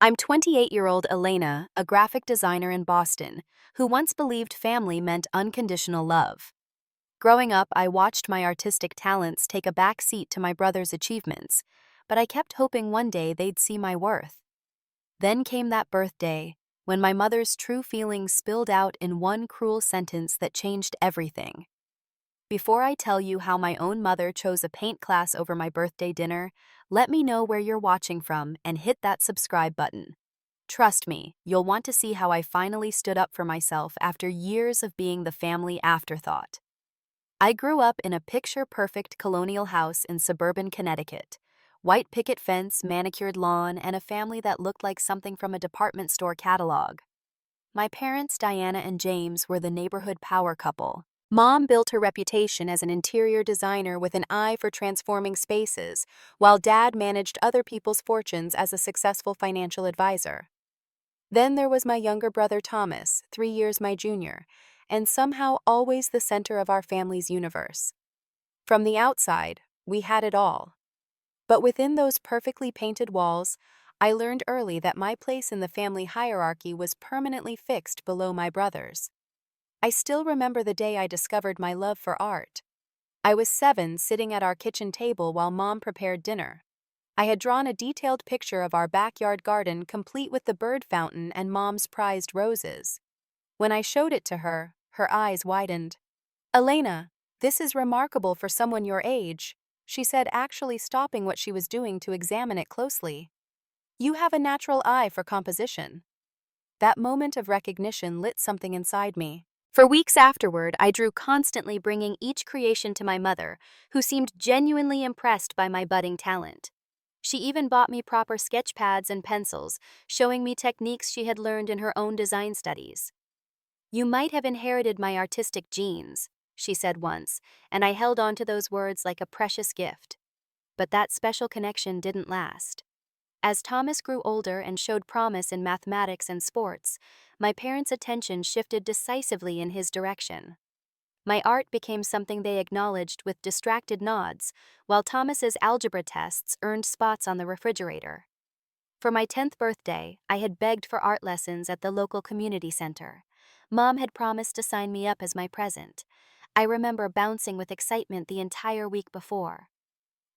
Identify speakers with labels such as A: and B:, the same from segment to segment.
A: I'm 28-year-old Elena, a graphic designer in Boston, who once believed family meant unconditional love. Growing up, I watched my artistic talents take a back seat to my brother's achievements, but I kept hoping one day they'd see my worth. Then came that birthday, when my mother's true feelings spilled out in one cruel sentence that changed everything. Before I tell you how my own mother chose a paint class over my birthday dinner, let me know where you're watching from and hit that subscribe button. Trust me, you'll want to see how I finally stood up for myself after years of being the family afterthought. I grew up in a picture-perfect colonial house in suburban Connecticut. White picket fence, manicured lawn, and a family that looked like something from a department store catalog. My parents, Diana and James, were the neighborhood power couple. Mom built her reputation as an interior designer with an eye for transforming spaces, while Dad managed other people's fortunes as a successful financial advisor. Then there was my younger brother Thomas, 3 years my junior, and somehow always the center of our family's universe. From the outside, we had it all. But within those perfectly painted walls, I learned early that my place in the family hierarchy was permanently fixed below my brother's. I still remember the day I discovered my love for art. I was 7, sitting at our kitchen table while Mom prepared dinner. I had drawn a detailed picture of our backyard garden complete with the bird fountain and Mom's prized roses. When I showed it to her, her eyes widened. "Elena, this is remarkable for someone your age," she said, actually stopping what she was doing to examine it closely. "You have a natural eye for composition." That moment of recognition lit something inside me. For weeks afterward, I drew constantly, bringing each creation to my mother, who seemed genuinely impressed by my budding talent. She even bought me proper sketch pads and pencils, showing me techniques she had learned in her own design studies. "You might have inherited my artistic genes," she said once, and I held on to those words like a precious gift. But that special connection didn't last. As Thomas grew older and showed promise in mathematics and sports, my parents' attention shifted decisively in his direction. My art became something they acknowledged with distracted nods, while Thomas's algebra tests earned spots on the refrigerator. For my 10th birthday, I had begged for art lessons at the local community center. Mom had promised to sign me up as my present. I remember bouncing with excitement the entire week before.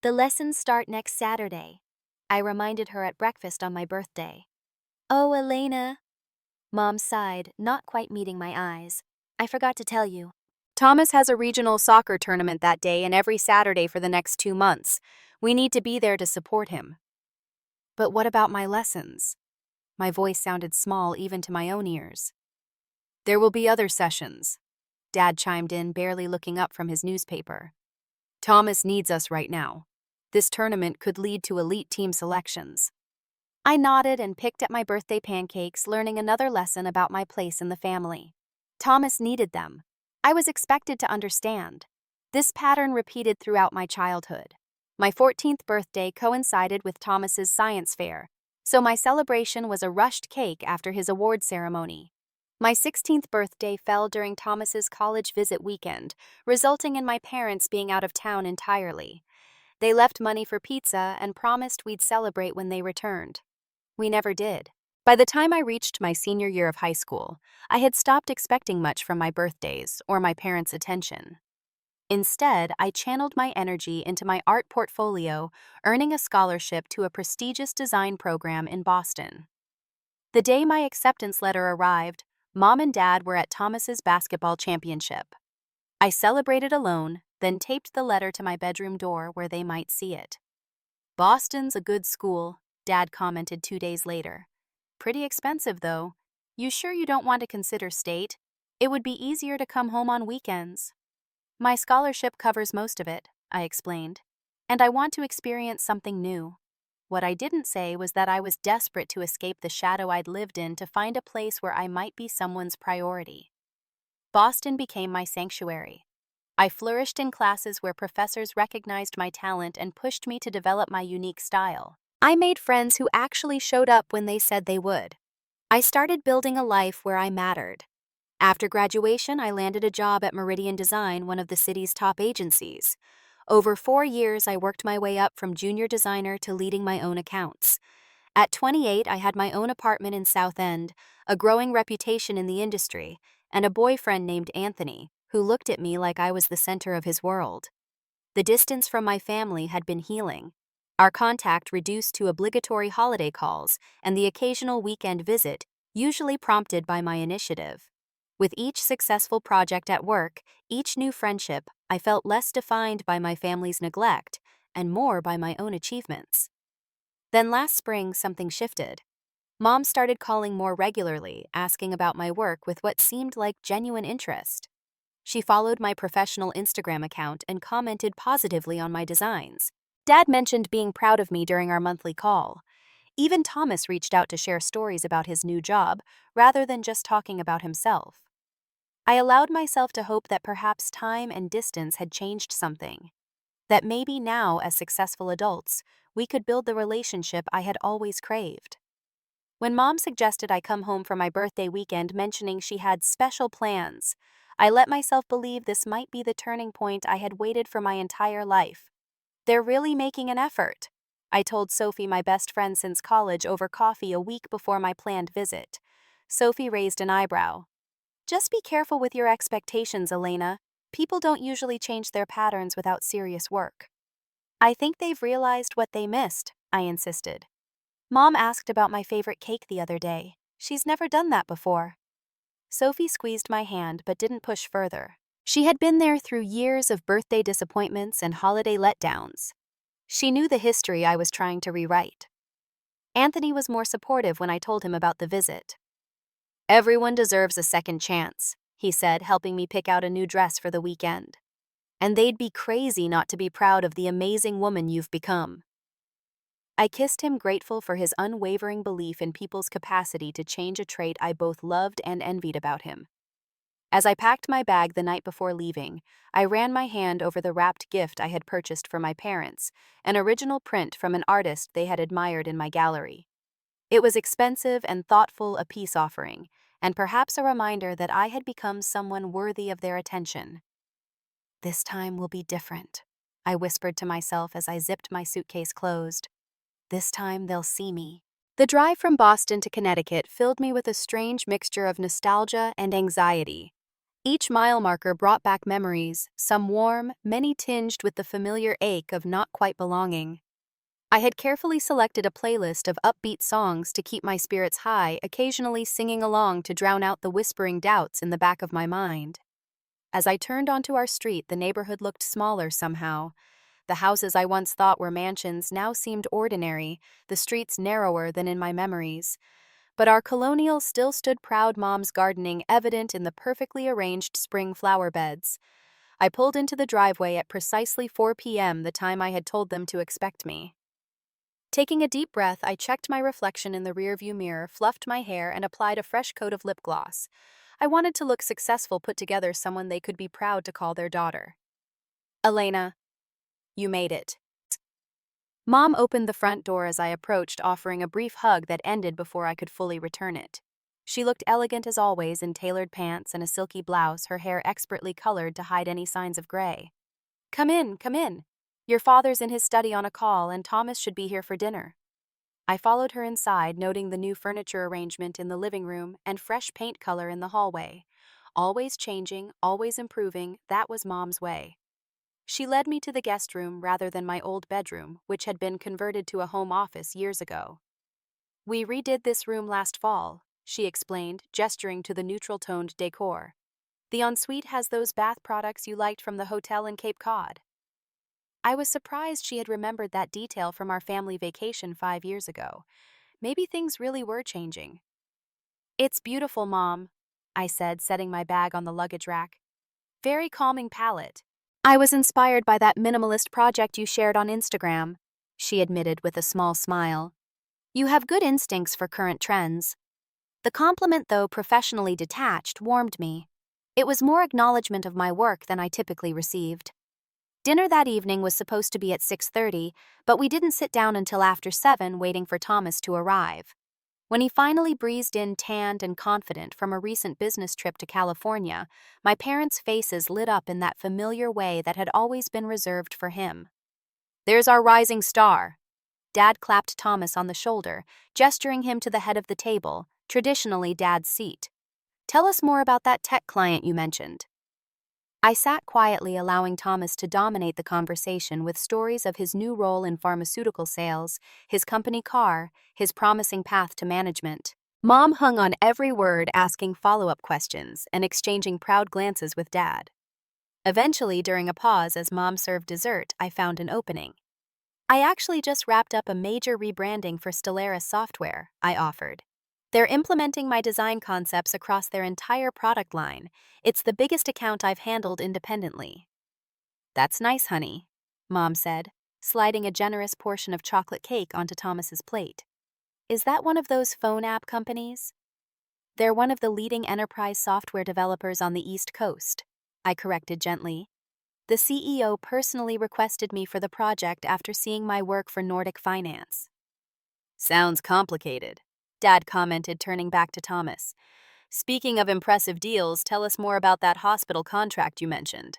A: "The lessons start next Saturday," I reminded her at breakfast on my birthday. "Oh, Elena," Mom sighed, not quite meeting my eyes. "I forgot to tell you. Thomas has a regional soccer tournament that day and every Saturday for the next 2 months. We need to be there to support him." "But what about my lessons?" My voice sounded small even to my own ears. "There will be other sessions," Dad chimed in, barely looking up from his newspaper. "Thomas needs us right now. This tournament could lead to elite team selections." I nodded and picked at my birthday pancakes, learning another lesson about my place in the family. Thomas needed them. I was expected to understand. This pattern repeated throughout my childhood. My 14th birthday coincided with Thomas's science fair, so my celebration was a rushed cake after his award ceremony. My 16th birthday fell during Thomas's college visit weekend, resulting in my parents being out of town entirely. They left money for pizza and promised we'd celebrate when they returned. We never did. By the time I reached my senior year of high school, I had stopped expecting much from my birthdays or my parents' attention. Instead, I channeled my energy into my art portfolio, earning a scholarship to a prestigious design program in Boston. The day my acceptance letter arrived, Mom and Dad were at Thomas's basketball championship. I celebrated alone, then taped the letter to my bedroom door where they might see it. "Boston's a good school," Dad commented 2 days later. "Pretty expensive, though. You sure you don't want to consider state? It would be easier to come home on weekends." "My scholarship covers most of it," I explained, "and I want to experience something new." What I didn't say was that I was desperate to escape the shadow I'd lived in to find a place where I might be someone's priority. Boston became my sanctuary. I flourished in classes where professors recognized my talent and pushed me to develop my unique style. I made friends who actually showed up when they said they would. I started building a life where I mattered. After graduation, I landed a job at Meridian Design, one of the city's top agencies. Over 4 years, I worked my way up from junior designer to leading my own accounts. At 28, I had my own apartment in South End, a growing reputation in the industry, and a boyfriend named Anthony, who looked at me like I was the center of his world. The distance from my family had been healing. Our contact reduced to obligatory holiday calls and the occasional weekend visit, usually prompted by my initiative. With each successful project at work, each new friendship, I felt less defined by my family's neglect and more by my own achievements. Then last spring, something shifted. Mom started calling more regularly, asking about my work with what seemed like genuine interest. She followed my professional Instagram account and commented positively on my designs. Dad mentioned being proud of me during our monthly call. Even Thomas reached out to share stories about his new job, rather than just talking about himself. I allowed myself to hope that perhaps time and distance had changed something. That maybe now, as successful adults, we could build the relationship I had always craved. When Mom suggested I come home for my birthday weekend, mentioning she had special plans, I let myself believe this might be the turning point I had waited for my entire life. They're really making an effort, I told Sophie, my best friend since college, over coffee a week before my planned visit. Sophie raised an eyebrow. Just be careful with your expectations, Elena. People don't usually change their patterns without serious work. I think they've realized what they missed, I insisted. Mom asked about my favorite cake the other day. She's never done that before. Sophie squeezed my hand but didn't push further. She had been there through years of birthday disappointments and holiday letdowns. She knew the history I was trying to rewrite. Anthony was more supportive when I told him about the visit. Everyone deserves a second chance, he said, helping me pick out a new dress for the weekend. And they'd be crazy not to be proud of the amazing woman you've become. I kissed him, grateful for his unwavering belief in people's capacity to change a trait I both loved and envied about him. As I packed my bag the night before leaving, I ran my hand over the wrapped gift I had purchased for my parents, an original print from an artist they had admired in my gallery. It was expensive and thoughtful, a peace offering, and perhaps a reminder that I had become someone worthy of their attention. This time will be different, I whispered to myself as I zipped my suitcase closed. This time they'll see me. The drive from Boston to Connecticut filled me with a strange mixture of nostalgia and anxiety. Each mile marker brought back memories, some warm, many tinged with the familiar ache of not quite belonging. I had carefully selected a playlist of upbeat songs to keep my spirits high, occasionally singing along to drown out the whispering doubts in the back of my mind. As I turned onto our street, the neighborhood looked smaller somehow. The houses I once thought were mansions now seemed ordinary, the streets narrower than in my memories. But our colonial still stood proud, Mom's gardening evident in the perfectly arranged spring flower beds. I pulled into the driveway at precisely 4 p.m., the time I had told them to expect me. Taking a deep breath, I checked my reflection in the rearview mirror, fluffed my hair, and applied a fresh coat of lip gloss. I wanted to look successful, put together, someone they could be proud to call their daughter. Elena, you made it. Mom opened the front door as I approached, offering a brief hug that ended before I could fully return it. She looked elegant as always in tailored pants and a silky blouse, her hair expertly colored to hide any signs of gray. Come in, come in. Your father's in his study on a call, and Thomas should be here for dinner. I followed her inside, noting the new furniture arrangement in the living room and fresh paint color in the hallway. Always changing, always improving, that was Mom's way. She led me to the guest room rather than my old bedroom, which had been converted to a home office years ago. We redid this room last fall, she explained, gesturing to the neutral-toned decor. The ensuite has those bath products you liked from the hotel in Cape Cod. I was surprised she had remembered that detail from our family vacation 5 years ago. Maybe things really were changing. It's beautiful, Mom, I said, setting my bag on the luggage rack. Very calming palette. I was inspired by that minimalist project you shared on Instagram, she admitted with a small smile. You have good instincts for current trends. The compliment, though professionally detached, warmed me. It was more acknowledgement of my work than I typically received. Dinner that evening was supposed to be at 6:30, but we didn't sit down until after 7, waiting for Thomas to arrive. When he finally breezed in, tanned and confident from a recent business trip to California, my parents' faces lit up in that familiar way that had always been reserved for him. There's our rising star, Dad clapped Thomas on the shoulder, gesturing him to the head of the table, traditionally Dad's seat. Tell us more about that tech client you mentioned. I sat quietly, allowing Thomas to dominate the conversation with stories of his new role in pharmaceutical sales, his company car, his promising path to management. Mom hung on every word, asking follow-up questions and exchanging proud glances with Dad. Eventually, during a pause as Mom served dessert, I found an opening. I actually just wrapped up a major rebranding for Stellaris software, I offered. They're implementing my design concepts across their entire product line. It's the biggest account I've handled independently. That's nice, honey, Mom said, sliding a generous portion of chocolate cake onto Thomas's plate. Is that one of those phone app companies? They're one of the leading enterprise software developers on the East Coast, I corrected gently. The CEO personally requested me for the project after seeing my work for Nordic Finance. Sounds complicated, Dad commented, turning back to Thomas. Speaking of impressive deals, tell us more about that hospital contract you mentioned.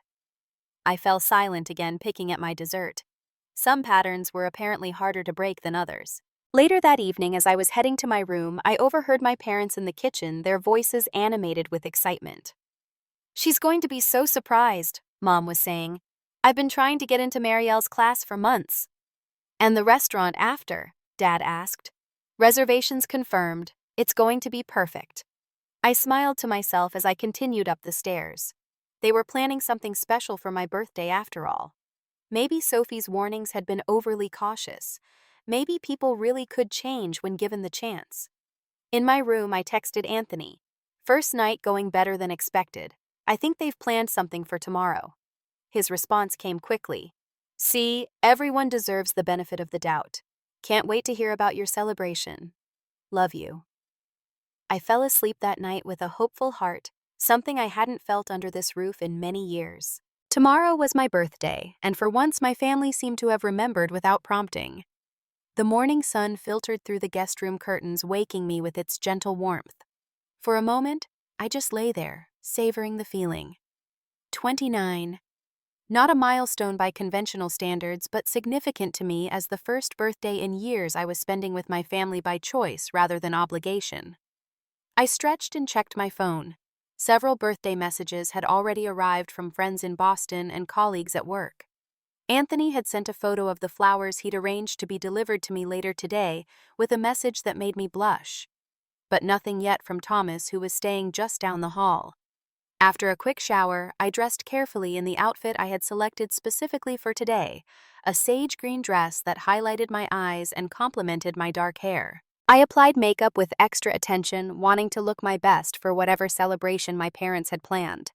A: I fell silent again, picking at my dessert. Some patterns were apparently harder to break than others. Later that evening, as I was heading to my room, I overheard my parents in the kitchen, their voices animated with excitement. She's going to be so surprised, Mom was saying. I've been trying to get into Marielle's class for months. And the restaurant after? Dad asked. Reservations confirmed. It's going to be perfect. I smiled to myself as I continued up the stairs. They were planning something special for my birthday after all. Maybe Sophie's warnings had been overly cautious. Maybe people really could change when given the chance. In my room, I texted Anthony. First night going better than expected. I think they've planned something for tomorrow. His response came quickly. See, everyone deserves the benefit of the doubt. Can't wait to hear about your celebration. Love you. I fell asleep that night with a hopeful heart, something I hadn't felt under this roof in many years. Tomorrow was my birthday, and for once my family seemed to have remembered without prompting. The morning sun filtered through the guest room curtains, waking me with its gentle warmth. For a moment, I just lay there, savoring the feeling. 29. Not a milestone by conventional standards, but significant to me as the first birthday in years I was spending with my family by choice rather than obligation. I stretched and checked my phone. Several birthday messages had already arrived from friends in Boston and colleagues at work. Anthony had sent a photo of the flowers he'd arranged to be delivered to me later today with a message that made me blush. But nothing yet from Thomas, who was staying just down the hall. After a quick shower, I dressed carefully in the outfit I had selected specifically for today, a sage green dress that highlighted my eyes and complemented my dark hair. I applied makeup with extra attention, wanting to look my best for whatever celebration my parents had planned.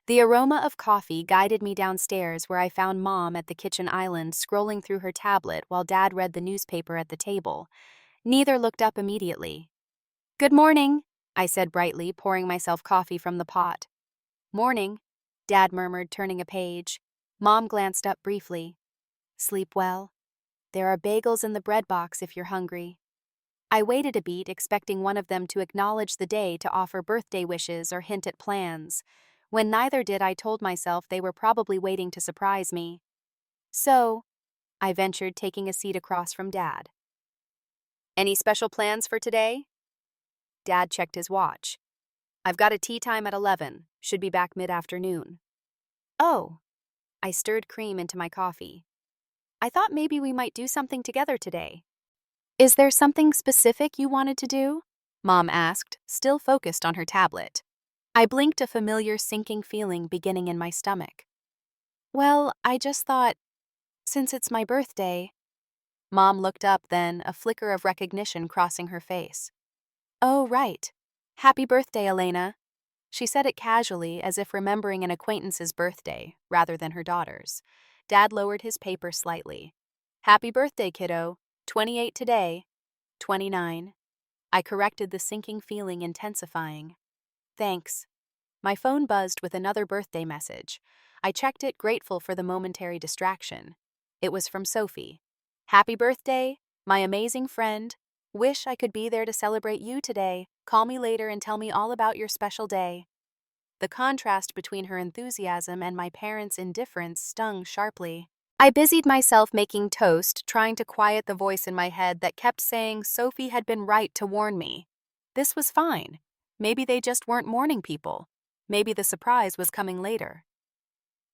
A: The aroma of coffee guided me downstairs, where I found Mom at the kitchen island scrolling through her tablet while Dad read the newspaper at the table. Neither looked up immediately. Good morning, I said brightly, pouring myself coffee from the pot. Morning, Dad murmured, turning a page. Mom glanced up briefly. Sleep well? There are bagels in the bread box if you're hungry. I waited a beat, expecting one of them to acknowledge the day, to offer birthday wishes or hint at plans. When neither did, I told myself they were probably waiting to surprise me. So, I ventured, taking a seat across from Dad. Any special plans for today? Dad checked his watch. I've got a tea time at 11. Should be back mid-afternoon. Oh. I stirred cream into my coffee. I thought maybe we might do something together today. Is there something specific you wanted to do? Mom asked, still focused on her tablet. I blinked, a familiar sinking feeling beginning in my stomach. Well, I just thought, since it's my birthday. Mom looked up then, a flicker of recognition crossing her face. Oh, right. Happy birthday, Elena. She said it casually, as if remembering an acquaintance's birthday, rather than her daughter's. Dad lowered his paper slightly. Happy birthday, kiddo. 28 today. 29. I corrected, the sinking feeling intensifying. Thanks. My phone buzzed with another birthday message. I checked it, grateful for the momentary distraction. It was from Sophie. Happy birthday, my amazing friend. Wish I could be there to celebrate you today. Call me later and tell me all about your special day. The contrast between her enthusiasm and my parents' indifference stung sharply. I busied myself making toast, trying to quiet the voice in my head that kept saying Sophie had been right to warn me. This was fine. Maybe they just weren't morning people. Maybe the surprise was coming later.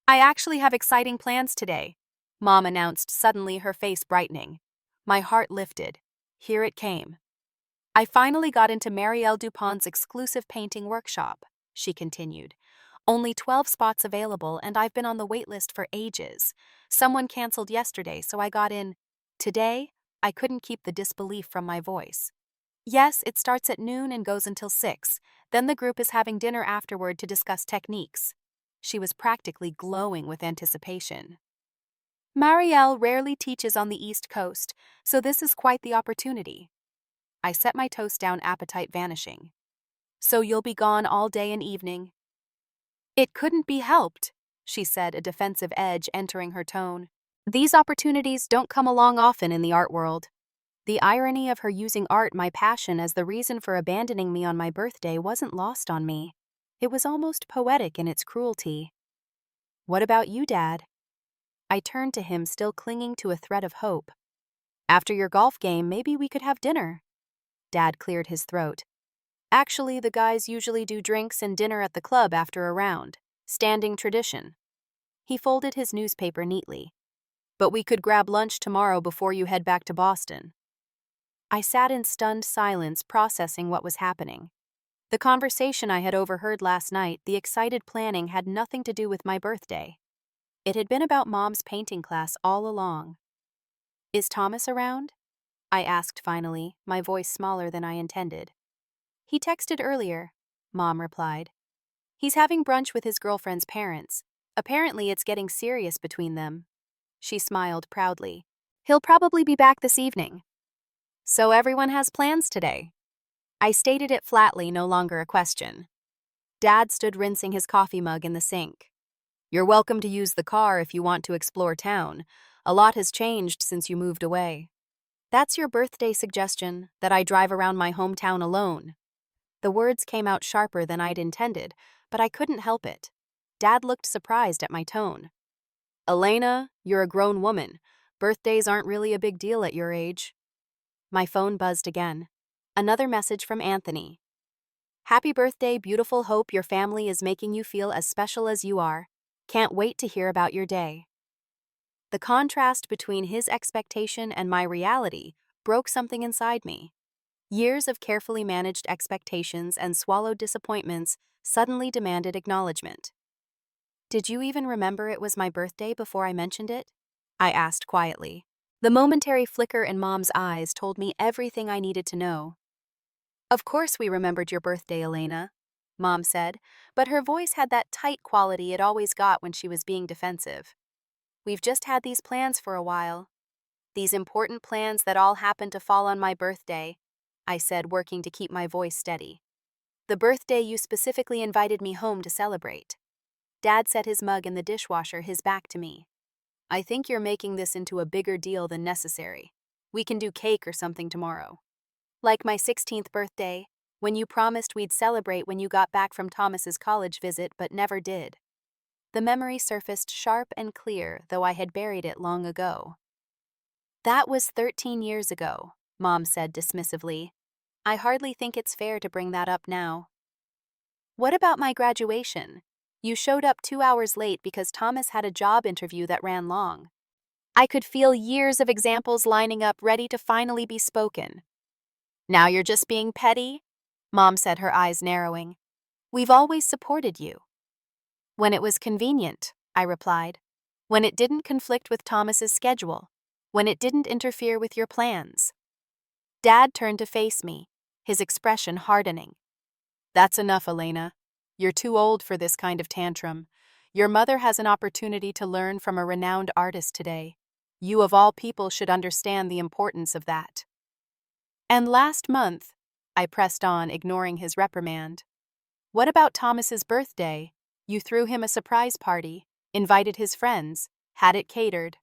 A: I actually have exciting plans today, Mom announced, suddenly, her face brightening. My heart lifted. Here it came. I finally got into Marielle Dupont's exclusive painting workshop, she continued. Only 12 spots available, and I've been on the wait list for ages. Someone canceled yesterday, so I got in. Today, I couldn't keep the disbelief from my voice. Yes, it starts at noon and goes until 6. Then the group is having dinner afterward to discuss techniques. She was practically glowing with anticipation. Marielle rarely teaches on the East Coast, so this is quite the opportunity. I set my toast down, appetite vanishing. So you'll be gone all day and evening? It couldn't be helped, she said, a defensive edge entering her tone. These opportunities don't come along often in the art world. The irony of her using art, my passion, as the reason for abandoning me on my birthday wasn't lost on me. It was almost poetic in its cruelty. What about you, Dad? I turned to him, still clinging to a thread of hope. After your golf game, maybe we could have dinner. Dad cleared his throat. Actually, the guys usually do drinks and dinner at the club after a round. Standing tradition. He folded his newspaper neatly. But we could grab lunch tomorrow before you head back to Boston. I sat in stunned silence, processing what was happening. The conversation I had overheard last night, the excited planning, had nothing to do with my birthday. It had been about Mom's painting class all along. Is Thomas around? I asked finally, my voice smaller than I intended. He texted earlier, Mom replied. He's having brunch with his girlfriend's parents. Apparently it's getting serious between them. She smiled proudly. He'll probably be back this evening. So everyone has plans today. I stated it flatly, no longer a question. Dad stood rinsing his coffee mug in the sink. You're welcome to use the car if you want to explore town. A lot has changed since you moved away. That's your birthday suggestion, that I drive around my hometown alone. The words came out sharper than I'd intended, but I couldn't help it. Dad looked surprised at my tone. Elena, you're a grown woman. Birthdays aren't really a big deal at your age. My phone buzzed again. Another message from Anthony. Happy birthday, beautiful. Hope your family is making you feel as special as you are. Can't wait to hear about your day. The contrast between his expectation and my reality broke something inside me. Years of carefully managed expectations and swallowed disappointments suddenly demanded acknowledgement. Did you even remember it was my birthday before I mentioned it? I asked quietly. The momentary flicker in Mom's eyes told me everything I needed to know. Of course we remembered your birthday, Elena, Mom said, but her voice had that tight quality it always got when she was being defensive. We've just had these plans for a while. These important plans that all happened to fall on my birthday, I said, working to keep my voice steady. The birthday you specifically invited me home to celebrate. Dad set his mug in the dishwasher, his back to me. I think you're making this into a bigger deal than necessary. We can do cake or something tomorrow. Like my 16th birthday, when you promised we'd celebrate when you got back from Thomas's college visit but never did. The memory surfaced sharp and clear, though I had buried it long ago. That was 13 years ago, Mom said dismissively. I hardly think it's fair to bring that up now. What about my graduation? You showed up 2 hours late because Thomas had a job interview that ran long. I could feel years of examples lining up, ready to finally be spoken. Now you're just being petty? Mom said, her eyes narrowing. We've always supported you. When it was convenient, I replied. When it didn't conflict with Thomas's schedule. When it didn't interfere with your plans. Dad turned to face me, his expression hardening. That's enough, Elena. You're too old for this kind of tantrum. Your mother has an opportunity to learn from a renowned artist today. You of all people should understand the importance of that. And last month, I pressed on, ignoring his reprimand. What about Thomas's birthday? You threw him a surprise party, invited his friends, had it catered.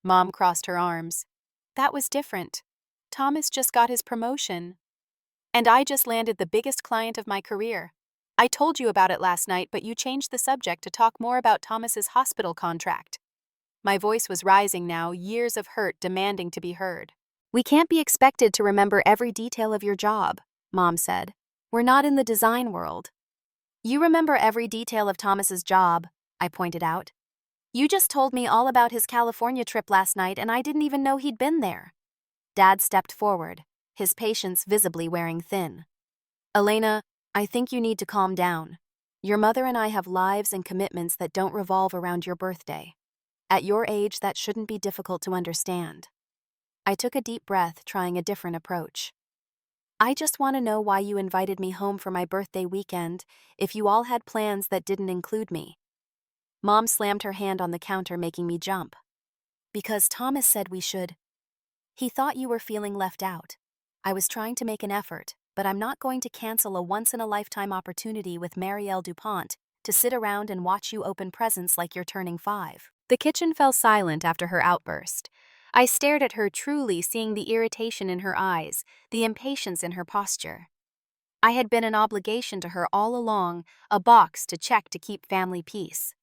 A: Mom crossed her arms. That was different. Thomas just got his promotion. And I just landed the biggest client of my career. I told you about it last night, but you changed the subject to talk more about Thomas's hospital contract. My voice was rising now, years of hurt demanding to be heard. "We can't be expected to remember every detail of your job," Mom said. "We're not in the design world." "You remember every detail of Thomas's job," I pointed out. "You just told me all about his California trip last night and I didn't even know he'd been there." Dad stepped forward, his patience visibly wearing thin. "Elena, I think you need to calm down. Your mother and I have lives and commitments that don't revolve around your birthday. At your age, that shouldn't be difficult to understand." I took a deep breath, trying a different approach. "I just want to know why you invited me home for my birthday weekend if you all had plans that didn't include me." Mom slammed her hand on the counter, making me jump. "Because Thomas said we should. He thought you were feeling left out. I was trying to make an effort, but I'm not going to cancel a once-in-a-lifetime opportunity with Marielle DuPont to sit around and watch you open presents like you're turning 5. The kitchen fell silent after her outburst. I stared at her, truly seeing the irritation in her eyes, the impatience in her posture. I had been an obligation to her all along, a box to check to keep family peace.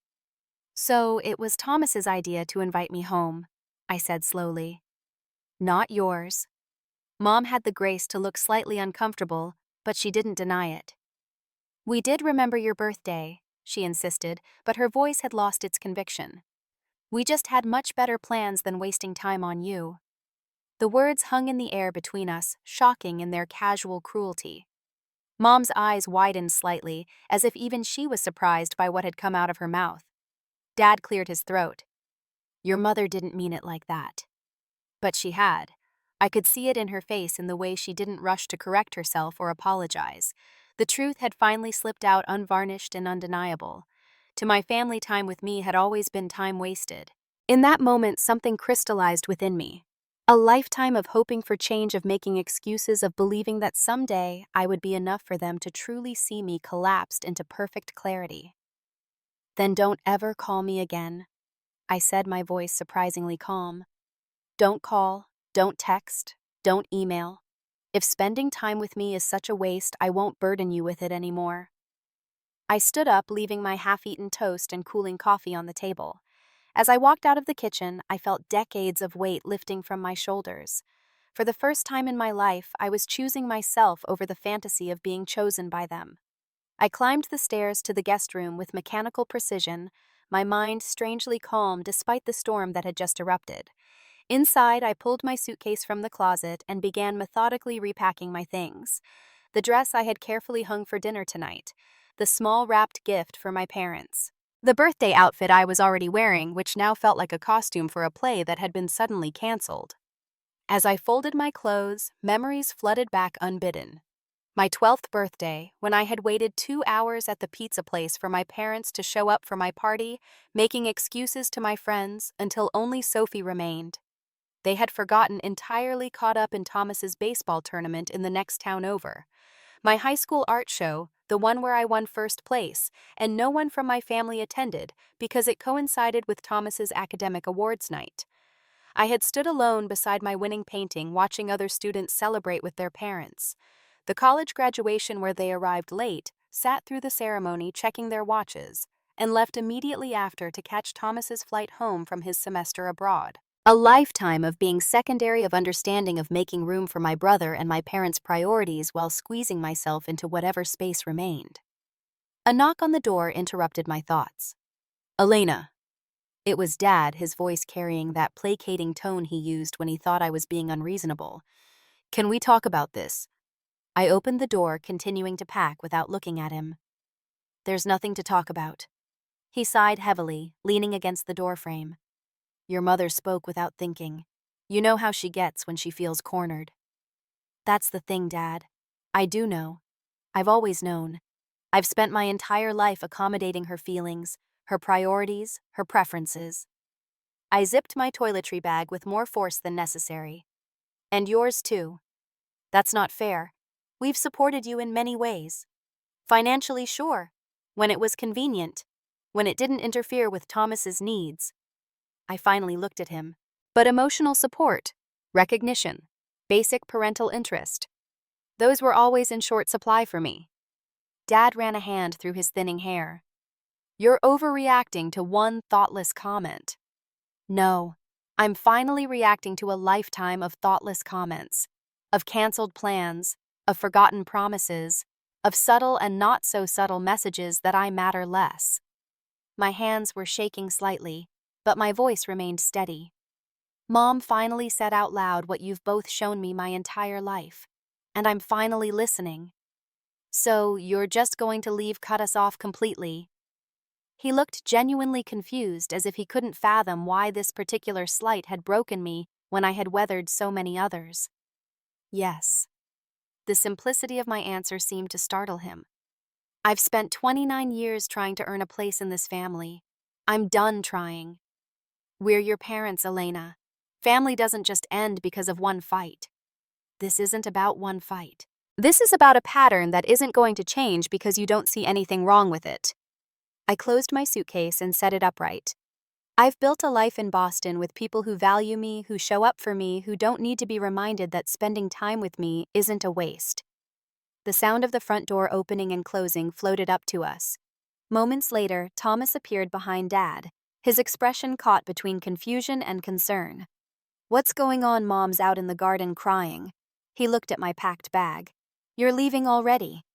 A: "So it was Thomas's idea to invite me home," I said slowly. "Not yours." Mom had the grace to look slightly uncomfortable, but she didn't deny it. "We did remember your birthday," she insisted, but her voice had lost its conviction. "We just had much better plans than wasting time on you." The words hung in the air between us, shocking in their casual cruelty. Mom's eyes widened slightly, as if even she was surprised by what had come out of her mouth. Dad cleared his throat. "Your mother didn't mean it like that." But she had. I could see it in her face, in the way she didn't rush to correct herself or apologize. The truth had finally slipped out, unvarnished and undeniable. To my family, time with me had always been time wasted. In that moment, something crystallized within me. A lifetime of hoping for change, of making excuses, of believing that someday I would be enough for them to truly see me, collapsed into perfect clarity. "Then don't ever call me again," I said, my voice surprisingly calm. "Don't call, don't text, don't email. If spending time with me is such a waste, I won't burden you with it anymore." I stood up, leaving my half-eaten toast and cooling coffee on the table. As I walked out of the kitchen, I felt decades of weight lifting from my shoulders. For the first time in my life, I was choosing myself over the fantasy of being chosen by them. I climbed the stairs to the guest room with mechanical precision, my mind strangely calm despite the storm that had just erupted. Inside, I pulled my suitcase from the closet and began methodically repacking my things. The dress I had carefully hung for dinner tonight, the small wrapped gift for my parents, the birthday outfit I was already wearing, which now felt like a costume for a play that had been suddenly canceled. As I folded my clothes, memories flooded back unbidden. My 12th birthday, when I had waited 2 hours at the pizza place for my parents to show up for my party, making excuses to my friends until only Sophie remained. They had forgotten, entirely caught up in Thomas's baseball tournament in the next town over. My high school art show, the one where I won first place, and no one from my family attended because it coincided with Thomas's academic awards night. I had stood alone beside my winning painting, watching other students celebrate with their parents. The college graduation, where they arrived late, sat through the ceremony checking their watches, and left immediately after to catch Thomas's flight home from his semester abroad. A lifetime of being secondary, of understanding, of making room for my brother and my parents' priorities while squeezing myself into whatever space remained. A knock on the door interrupted my thoughts. "Elena." It was Dad, his voice carrying that placating tone he used when he thought I was being unreasonable. "Can we talk about this?" I opened the door, continuing to pack without looking at him. "There's nothing to talk about." He sighed heavily, leaning against the doorframe. "Your mother spoke without thinking. You know how she gets when she feels cornered." "That's the thing, Dad. I do know. I've always known. I've spent my entire life accommodating her feelings, her priorities, her preferences." I zipped my toiletry bag with more force than necessary. "And yours too. That's not fair. We've supported you in many ways. Financially, sure. When it was convenient. When it didn't interfere with Thomas's needs." I finally looked at him. "But emotional support, recognition, basic parental interest. Those were always in short supply for me." Dad ran a hand through his thinning hair. "You're overreacting to one thoughtless comment." No, I'm finally reacting to a lifetime of thoughtless comments, of canceled plans, of forgotten promises, of subtle and not so subtle messages that I matter less. My hands were shaking slightly, but my voice remained steady. Mom finally said out loud what you've both shown me my entire life, and I'm finally listening. So, you're just going to cut us off completely? He looked genuinely confused, as if he couldn't fathom why this particular slight had broken me when I had weathered so many others. Yes. The simplicity of my answer seemed to startle him. I've spent 29 years trying to earn a place in this family. I'm done trying. We're your parents, Elena. Family doesn't just end because of one fight. This isn't about one fight. This is about a pattern that isn't going to change because you don't see anything wrong with it. I closed my suitcase and set it upright. I've built a life in Boston with people who value me, who show up for me, who don't need to be reminded that spending time with me isn't a waste. The sound of the front door opening and closing floated up to us. Moments later, Thomas appeared behind Dad, his expression caught between confusion and concern. "What's going on? Mom's out in the garden crying." He looked at my packed bag. "You're leaving already?"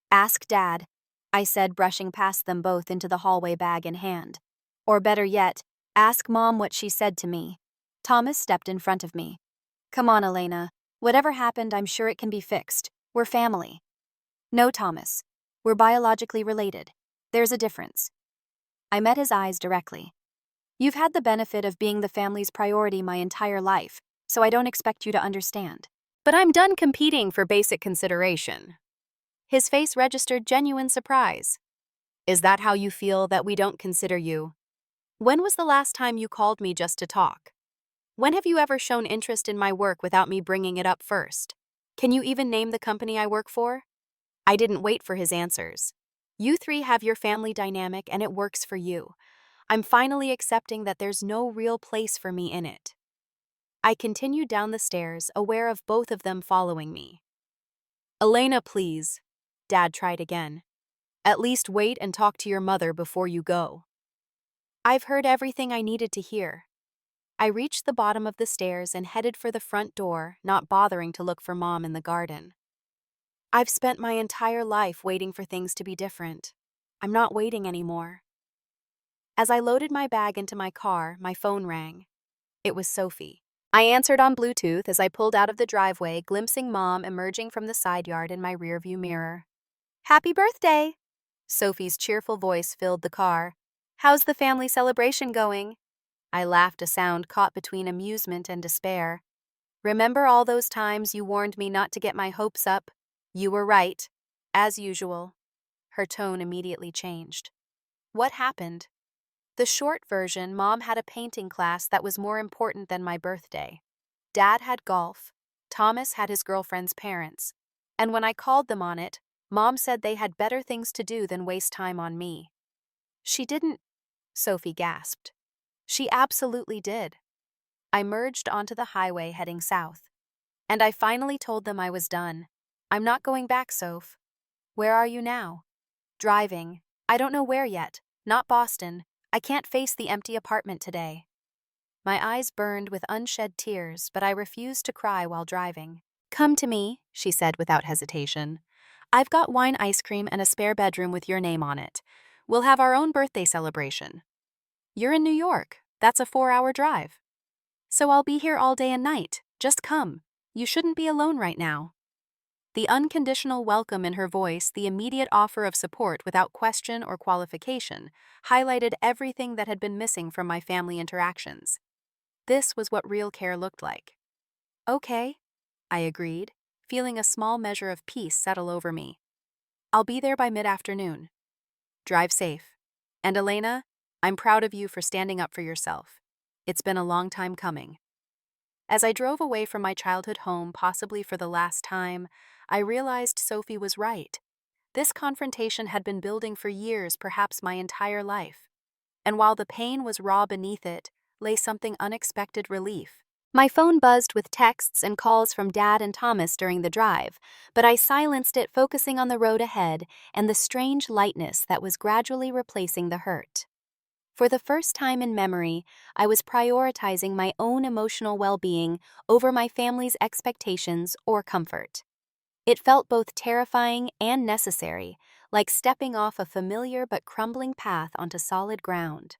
A: "Ask Dad," I said, brushing past them both into the hallway, bag in hand. "Or better yet, ask Mom what she said to me." Thomas stepped in front of me. "Come on, Elena. Whatever happened, I'm sure it can be fixed. We're family." "No, Thomas. We're biologically related. There's a difference." I met his eyes directly. "You've had the benefit of being the family's priority my entire life, so I don't expect you to understand. But I'm done competing for basic consideration." His face registered genuine surprise. "Is that how you feel, that we don't consider you? When was the last time you called me just to talk? When have you ever shown interest in my work without me bringing it up first? Can you even name the company I work for?" I didn't wait for his answers. "You three have your family dynamic and it works for you. I'm finally accepting that there's no real place for me in it." I continued down the stairs, aware of both of them following me. "Elena, please." Dad tried again. "At least wait and talk to your mother before you go." I've heard everything I needed to hear. I reached the bottom of the stairs and headed for the front door, not bothering to look for Mom in the garden. I've spent my entire life waiting for things to be different. I'm not waiting anymore. As I loaded my bag into my car, my phone rang. It was Sophie. I answered on Bluetooth as I pulled out of the driveway, glimpsing Mom emerging from the side yard in my rearview mirror. "Happy birthday!" Sophie's cheerful voice filled the car. "How's the family celebration going?" I laughed, a sound caught between amusement and despair. "Remember all those times you warned me not to get my hopes up? You were right, as usual." Her tone immediately changed. "What happened?" The short version: Mom had a painting class that was more important than my birthday. Dad had golf. Thomas had his girlfriend's parents. And when I called them on it, Mom said they had better things to do than waste time on me. "She didn't," Sophie gasped. "She absolutely did." I merged onto the highway heading south. And I finally told them I was done. "I'm not going back, Soph." "Where are you now?" "Driving. I don't know where yet. Not Boston. I can't face the empty apartment today." My eyes burned with unshed tears, but I refused to cry while driving. "Come to me," she said without hesitation. "I've got wine ice cream and a spare bedroom with your name on it. We'll have our own birthday celebration. You're in New York. That's a 4-hour drive. So I'll be here all day and night. Just come. You shouldn't be alone right now." The unconditional welcome in her voice, the immediate offer of support without question or qualification, highlighted everything that had been missing from my family interactions. This was what real care looked like. "Okay," I agreed, feeling a small measure of peace settle over me. "I'll be there by mid-afternoon. Drive safe. And Elena, I'm proud of you for standing up for yourself. It's been a long time coming." As I drove away from my childhood home, possibly for the last time, I realized Sophie was right. This confrontation had been building for years, perhaps my entire life. And while the pain was raw beneath it, lay something unexpected relief. My phone buzzed with texts and calls from Dad and Thomas during the drive, but I silenced it, focusing on the road ahead and the strange lightness that was gradually replacing the hurt. For the first time in memory, I was prioritizing my own emotional well-being over my family's expectations or comfort. It felt both terrifying and necessary, like stepping off a familiar but crumbling path onto solid ground.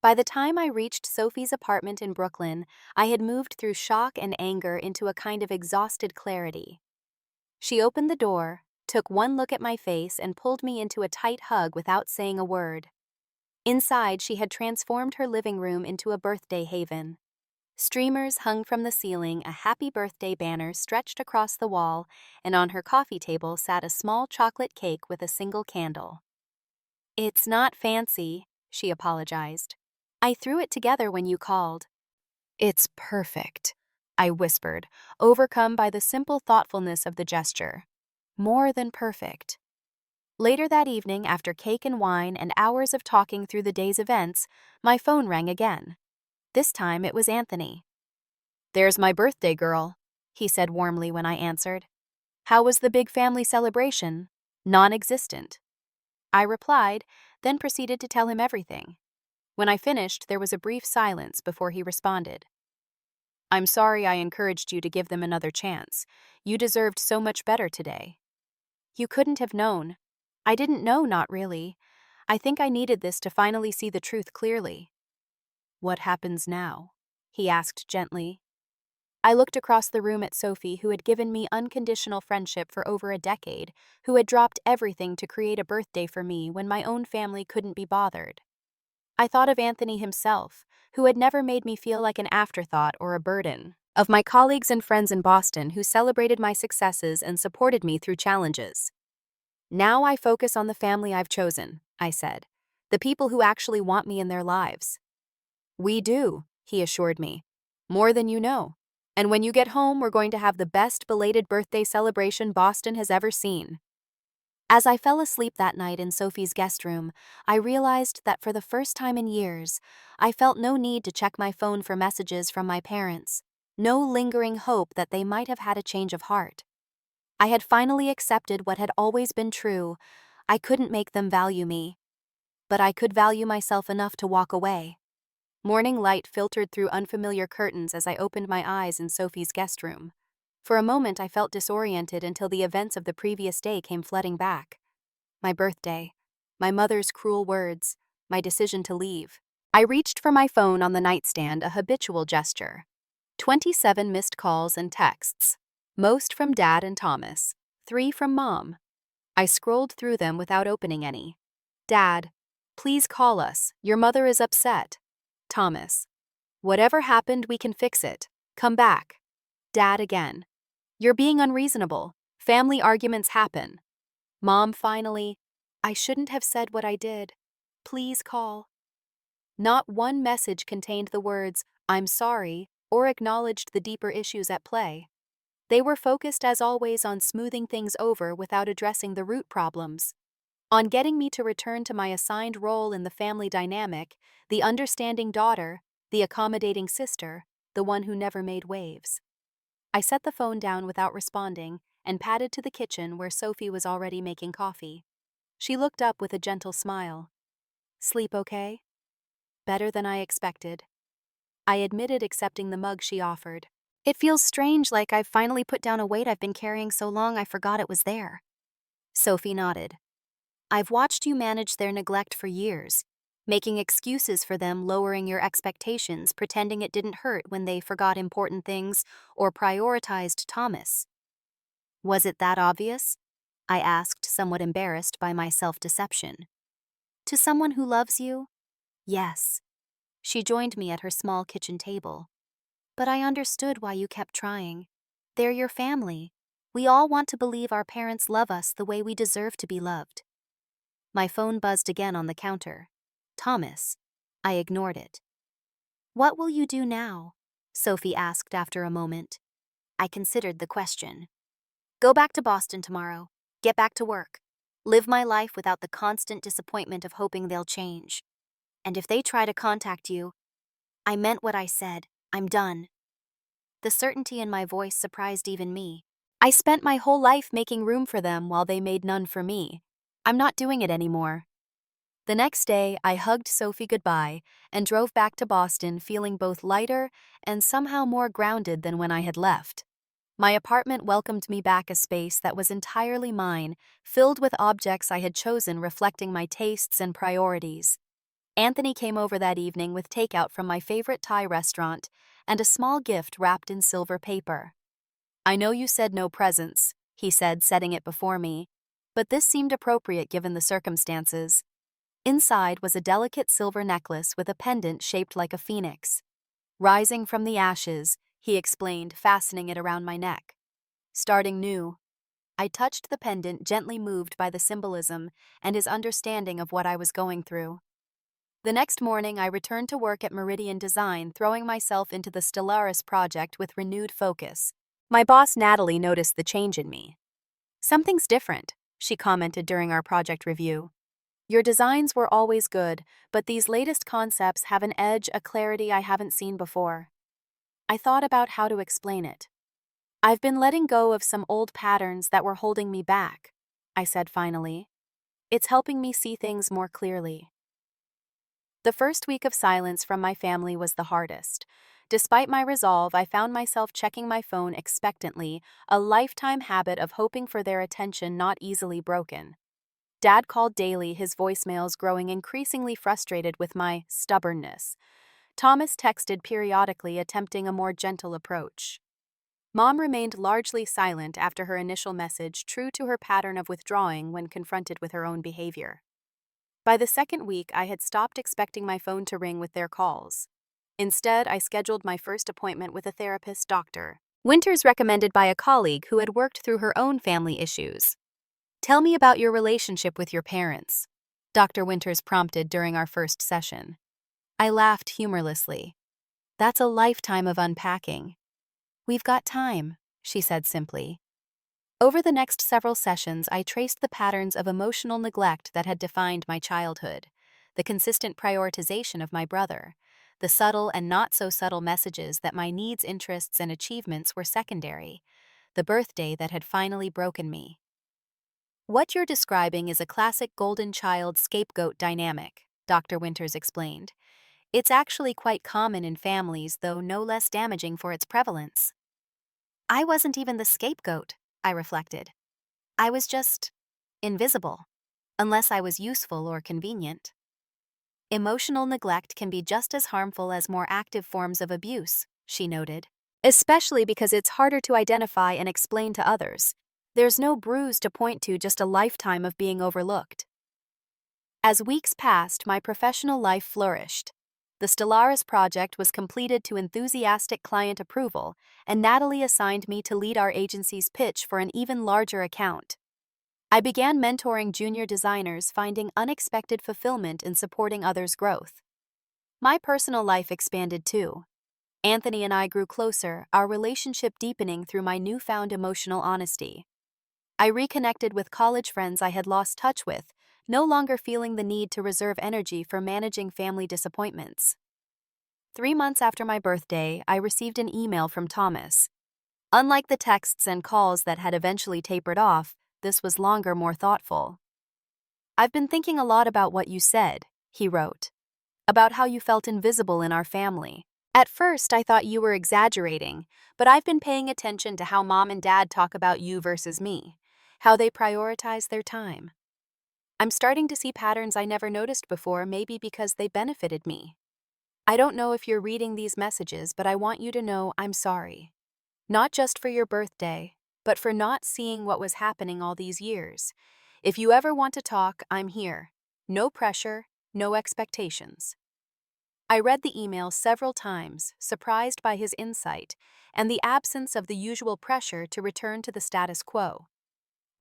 A: By the time I reached Sophie's apartment in Brooklyn, I had moved through shock and anger into a kind of exhausted clarity. She opened the door, took one look at my face, and pulled me into a tight hug without saying a word. Inside, she had transformed her living room into a birthday haven. Streamers hung from the ceiling, a happy birthday banner stretched across the wall, and on her coffee table sat a small chocolate cake with a single candle. "It's not fancy," she apologized. "I threw it together when you called." "It's perfect," I whispered, overcome by the simple thoughtfulness of the gesture. More than perfect. Later that evening, after cake and wine and hours of talking through the day's events, my phone rang again. This time it was Anthony. "There's my birthday girl," he said warmly when I answered. "How was the big family celebration?" "Non-existent," I replied, then proceeded to tell him everything. When I finished, there was a brief silence before he responded. "I'm sorry I encouraged you to give them another chance. You deserved so much better today." "You couldn't have known." "I didn't know, not really. I think I needed this to finally see the truth clearly." "What happens now?" he asked gently. I looked across the room at Sophie, who had given me unconditional friendship for over a decade, who had dropped everything to create a birthday for me when my own family couldn't be bothered. I thought of Anthony himself, who had never made me feel like an afterthought or a burden, of my colleagues and friends in Boston who celebrated my successes and supported me through challenges. "Now I focus on the family I've chosen," I said, "the people who actually want me in their lives." "We do," he assured me. "More than you know. And when you get home, we're going to have the best belated birthday celebration Boston has ever seen." As I fell asleep that night in Sophie's guest room, I realized that for the first time in years, I felt no need to check my phone for messages from my parents, no lingering hope that they might have had a change of heart. I had finally accepted what had always been true. I couldn't make them value me, but I could value myself enough to walk away. Morning light filtered through unfamiliar curtains as I opened my eyes in Sophie's guest room. For a moment I felt disoriented until the events of the previous day came flooding back. My birthday, my mother's cruel words, my decision to leave. I reached for my phone on the nightstand, a habitual gesture. 27 missed calls and texts, most from Dad and Thomas, 3 from Mom. I scrolled through them without opening any. Dad, "Please call us. Your mother is upset." Thomas, "Whatever happened, we can fix it. Come back." Dad again, "You're being unreasonable. Family arguments happen." Mom finally, "I shouldn't have said what I did. Please call." Not one message contained the words, "I'm sorry," or acknowledged the deeper issues at play. They were focused, as always, on smoothing things over without addressing the root problems. On getting me to return to my assigned role in the family dynamic, the understanding daughter, the accommodating sister, the one who never made waves. I set the phone down without responding and padded to the kitchen where Sophie was already making coffee. She looked up with a gentle smile. "Sleep okay?" "Better than I expected." I admitted, accepting the mug she offered. "It feels strange, like I've finally put down a weight I've been carrying so long I forgot it was there." Sophie nodded. "I've watched you manage their neglect for years, making excuses for them, lowering your expectations, pretending it didn't hurt when they forgot important things or prioritized Thomas." "Was it that obvious?" I asked, somewhat embarrassed by my self-deception. "To someone who loves you? Yes." She joined me at her small kitchen table. "But I understood why you kept trying. They're your family. We all want to believe our parents love us the way we deserve to be loved." My phone buzzed again on the counter. Thomas. I ignored it. "What will you do now?" Sophie asked after a moment. I considered the question. "Go back to Boston tomorrow. Get back to work. Live my life without the constant disappointment of hoping they'll change. And if they try to contact you, I meant what I said. I'm done." The certainty in my voice surprised even me. I spent my whole life making room for them while they made none for me. I'm not doing it anymore. The next day, I hugged Sophie goodbye and drove back to Boston feeling both lighter and somehow more grounded than when I had left. My apartment welcomed me back a space that was entirely mine, filled with objects I had chosen reflecting my tastes and priorities. Anthony came over that evening with takeout from my favorite Thai restaurant and a small gift wrapped in silver paper. "I know you said no presents," he said, setting it before me, but this seemed appropriate given the circumstances. Inside was a delicate silver necklace with a pendant shaped like a phoenix. "Rising from the ashes," he explained, fastening it around my neck. "Starting new." I touched the pendant, gently moved by the symbolism and his understanding of what I was going through. The next morning, I returned to work at Meridian Design, throwing myself into the Stellaris project with renewed focus. My boss, Natalie, noticed the change in me. "Something's different," she commented during our project review. "Your designs were always good, but these latest concepts have an edge, a clarity I haven't seen before." I thought about how to explain it. "I've been letting go of some old patterns that were holding me back," I said finally. "It's helping me see things more clearly." The first week of silence from my family was the hardest. Despite my resolve, I found myself checking my phone expectantly, a lifetime habit of hoping for their attention not easily broken. Dad called daily, his voicemails growing increasingly frustrated with my stubbornness. Thomas texted periodically, attempting a more gentle approach. Mom remained largely silent after her initial message, true to her pattern of withdrawing when confronted with her own behavior. By the second week, I had stopped expecting my phone to ring with their calls. Instead, I scheduled my first appointment with a therapist, Dr. Winters, recommended by a colleague who had worked through her own family issues. "Tell me about your relationship with your parents," Dr. Winters prompted during our first session. I laughed humorlessly. "That's a lifetime of unpacking." "We've got time," she said simply. Over the next several sessions, I traced the patterns of emotional neglect that had defined my childhood, the consistent prioritization of my brother, the subtle and not-so-subtle messages that my needs, interests, and achievements were secondary, the birthday that had finally broken me. "What you're describing is a classic golden child scapegoat dynamic," Dr. Winters explained. "It's actually quite common in families, though no less damaging for its prevalence." I wasn't even the scapegoat, I reflected. I was just invisible, unless I was useful or convenient. "Emotional neglect can be just as harmful as more active forms of abuse," she noted, "especially because it's harder to identify and explain to others. There's no bruise to point to, just a lifetime of being overlooked." As weeks passed, my professional life flourished. The Stellaris project was completed to enthusiastic client approval, and Natalie assigned me to lead our agency's pitch for an even larger account. I began mentoring junior designers, finding unexpected fulfillment in supporting others' growth. My personal life expanded too. Anthony and I grew closer, our relationship deepening through my newfound emotional honesty. I reconnected with college friends I had lost touch with, no longer feeling the need to reserve energy for managing family disappointments. 3 months after my birthday, I received an email from Thomas. Unlike the texts and calls that had eventually tapered off, this was longer, more thoughtful. "I've been thinking a lot about what you said," he wrote, "about how you felt invisible in our family. At first, I thought you were exaggerating, but I've been paying attention to how Mom and Dad talk about you versus me, how they prioritize their time. I'm starting to see patterns I never noticed before, maybe because they benefited me. I don't know if you're reading these messages, but I want you to know I'm sorry. Not just for your birthday, but for not seeing what was happening all these years. If you ever want to talk, I'm here. No pressure, no expectations." I read the email several times, surprised by his insight and the absence of the usual pressure to return to the status quo.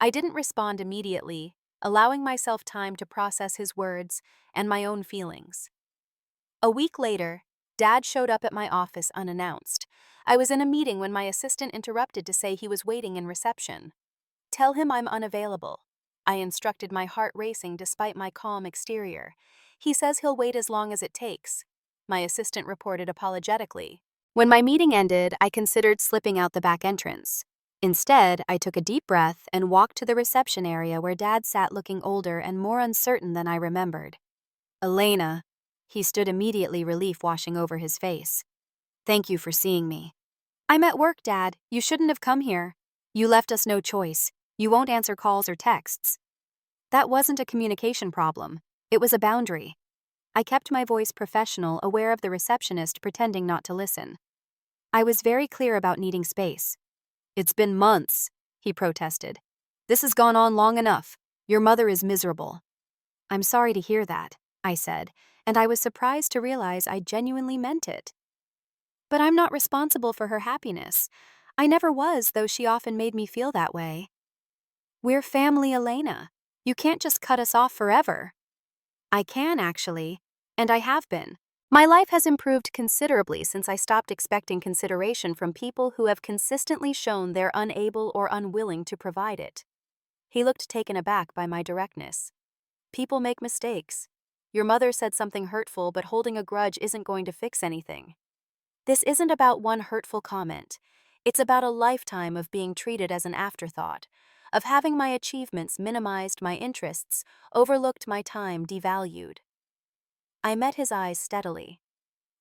A: I didn't respond immediately, allowing myself time to process his words and my own feelings. A week later, Dad showed up at my office unannounced. I was in a meeting when my assistant interrupted to say he was waiting in reception. "Tell him I'm unavailable," I instructed, my heart racing despite my calm exterior. "He says he'll wait as long as it takes," my assistant reported apologetically. When my meeting ended, I considered slipping out the back entrance. Instead, I took a deep breath and walked to the reception area where Dad sat, looking older and more uncertain than I remembered. Elena. He stood immediately, relief washing over his face. Thank you for seeing me. I'm at work, Dad. You shouldn't have come here. You left us no choice. You won't answer calls or texts. That wasn't a communication problem. It was a boundary. I kept my voice professional, aware of the receptionist pretending not to listen. I was very clear about needing space. It's been months, he protested. This has gone on long enough. Your mother is miserable. I'm sorry to hear that, I said, and I was surprised to realize I genuinely meant it. But I'm not responsible for her happiness. I never was, though she often made me feel that way. We're family, Elena. You can't just cut us off forever. I can, actually, and I have been. My life has improved considerably since I stopped expecting consideration from people who have consistently shown they're unable or unwilling to provide it. He looked taken aback by my directness. People make mistakes. Your mother said something hurtful, but holding a grudge isn't going to fix anything. This isn't about one hurtful comment. It's about a lifetime of being treated as an afterthought, of having my achievements minimized, my interests overlooked, my time devalued. I met his eyes steadily.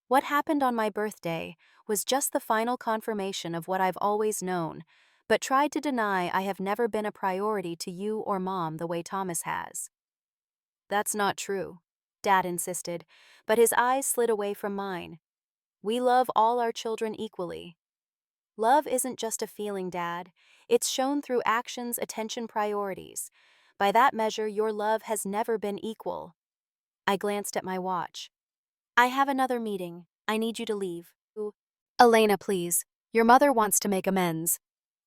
A: What happened on my birthday was just the final confirmation of what I've always known, but tried to deny. I have never been a priority to you or Mom the way Thomas has. That's not true, Dad insisted, but his eyes slid away from mine. We love all our children equally. Love isn't just a feeling, Dad. It's shown through actions, attention, priorities. By that measure, your love has never been equal. I glanced at my watch. I have another meeting. I need you to leave. Elena, please. Your mother wants to make amends.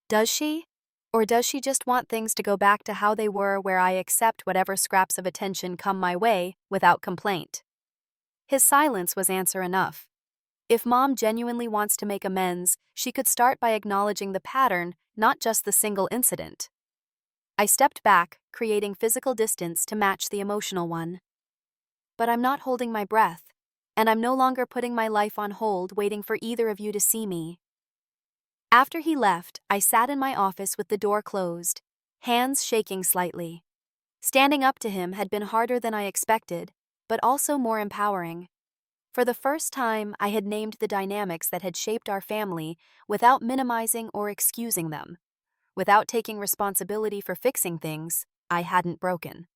A: Does she? Or does she just want things to go back to how they were, where I accept whatever scraps of attention come my way without complaint? His silence was answer enough. If Mom genuinely wants to make amends, she could start by acknowledging the pattern, not just the single incident. I stepped back, creating physical distance to match the emotional one. But I'm not holding my breath, and I'm no longer putting my life on hold waiting for either of you to see me. After he left, I sat in my office with the door closed, hands shaking slightly. Standing up to him had been harder than I expected, but also more empowering. For the first time, I had named the dynamics that had shaped our family without minimizing or excusing them. Without taking responsibility for fixing things I hadn't broken.